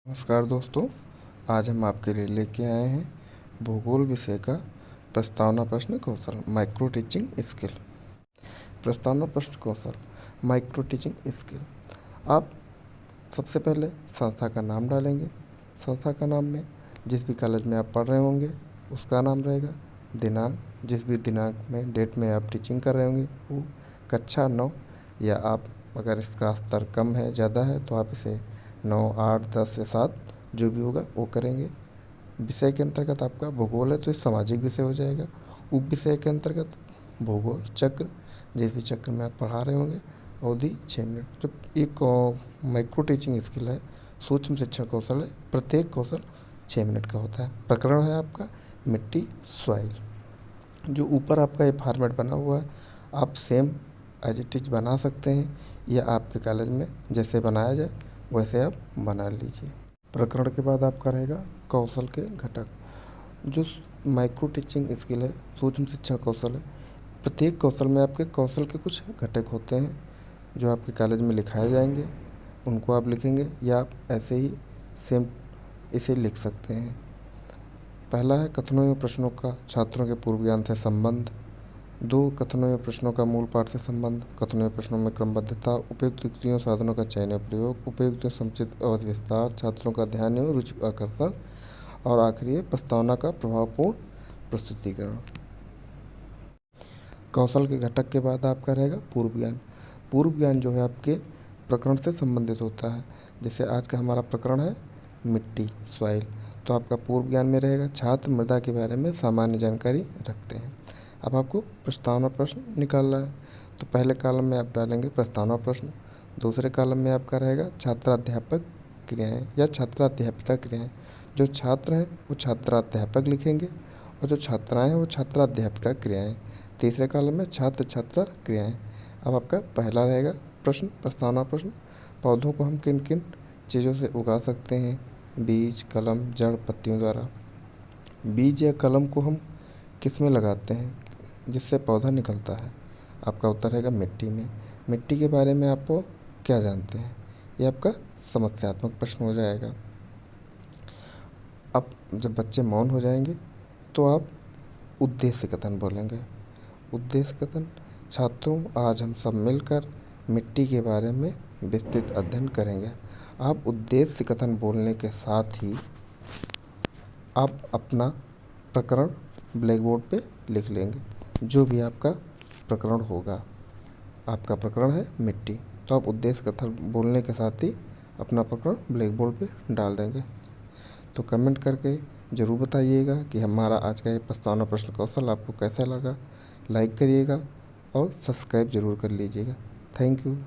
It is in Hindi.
नमस्कार दोस्तों, आज हम आपके लिए लेके आए हैं भूगोल विषय का प्रस्तावना प्रश्न कौशल माइक्रो टीचिंग स्किल। प्रस्तावना प्रश्न कौशल माइक्रो टीचिंग स्किल। आप सबसे पहले संस्था का नाम डालेंगे। संस्था का नाम में जिस भी कॉलेज में आप पढ़ रहे होंगे उसका नाम रहेगा। दिनांक, जिस भी दिनांक में डेट में आप टीचिंग कर रहे होंगे वो कक्षा 9, या आप अगर इसका स्तर कम है ज़्यादा है तो आप इसे 9, 8, 10 या 7 जो भी होगा वो करेंगे। विषय के अंतर्गत आपका भूगोल है तो ये सामाजिक विषय हो जाएगा। उप विषय के अंतर्गत भूगोल चक्र, जिस भी चक्र में आप पढ़ा रहे होंगे, अवधि 6 मिनट। तो एक माइक्रो टीचिंग स्किल है, सूक्ष्म शिक्षण कौशल है, प्रत्येक कौशल 6 मिनट का होता है। प्रकरण है आपका मिट्टी, सॉइल। जो ऊपर आपका ये फॉर्मेट बना हुआ है आप सेम एज इट इज बना सकते हैं, या आपके कॉलेज में जैसे बनाया जाए वैसे आप बना लीजिए। प्रकरण के बाद आपका रहेगा कौशल के घटक। जो माइक्रो टीचिंग स्किल है, सूक्ष्म शिक्षण कौशल है, प्रत्येक कौशल में आपके कौशल के कुछ घटक होते हैं जो आपके कॉलेज में लिखाए जाएंगे। उनको आप लिखेंगे या आप ऐसे ही सेम इसे लिख सकते हैं। पहला है कथनों एवं प्रश्नों का छात्रों के पूर्व ज्ञान से संबंध। 2, कथनों एवं प्रश्नों का मूल पाठ से संबंध। कथनों एवं प्रश्नों में क्रमबद्धता, उपयुक्त युक्तियों साधनों का चयन एवं प्रयोग, उपयुक्त समुचित अवधि विस्तार, छात्रों का ध्यान एवं रुचि आकर्षण, और आखिरी है प्रस्तावना का प्रभावपूर्ण प्रस्तुतिकरण। कौशल के घटक के बाद आपका रहेगा पूर्व ज्ञान। पूर्व ज्ञान जो है आपके प्रकरण से संबंधित होता है। जैसे आज का हमारा प्रकरण है मिट्टी, सॉइल, तो आपका पूर्व ज्ञान में रहेगा छात्र मृदा के बारे में सामान्य जानकारी रखते हैं। अब आपको प्रस्तावना प्रश्न निकालना है, तो पहले कॉलम में आप डालेंगे प्रस्तावना प्रश्न। दूसरे कॉलम में आपका रहेगा छात्राध्यापक क्रियाएं या छात्राध्यापिका क्रियाएं। जो छात्र हैं वो छात्राध्यापक लिखेंगे और जो छात्राएं हैं वो छात्राध्यापिका क्रियाएं। तीसरे कॉलम में छात्र छात्रा क्रियाएं। अब आपका पहला रहेगा प्रश्न, प्रस्तावना प्रश्न। पौधों को हम किन किन चीज़ों से उगा सकते हैं? बीज, कलम, जड़, पत्तियों द्वारा। बीज या कलम को हम किस में लगाते हैं जिससे पौधा निकलता है? आपका उत्तर रहेगा मिट्टी में। मिट्टी के बारे में आप क्या जानते हैं? ये आपका समस्यात्मक प्रश्न हो जाएगा। अब जब बच्चे मौन हो जाएंगे तो आप उद्देश्य कथन बोलेंगे। उद्देश्य कथन, छात्रों आज हम सब मिलकर मिट्टी के बारे में विस्तृत अध्ययन करेंगे। आप उद्देश्य कथन बोलने के साथ ही आप अपना प्रकरण ब्लैक बोर्ड पे लिख लेंगे। जो भी आपका प्रकरण होगा, आपका प्रकरण है मिट्टी, तो आप उद्देश्य कथन बोलने के साथ ही अपना प्रकरण ब्लैक बोर्ड पे डाल देंगे। तो कमेंट करके ज़रूर बताइएगा कि हमारा आज का ये प्रस्तावना प्रश्न कौशल आपको कैसा लगा। लाइक करिएगा और सब्सक्राइब ज़रूर कर लीजिएगा। Thank you.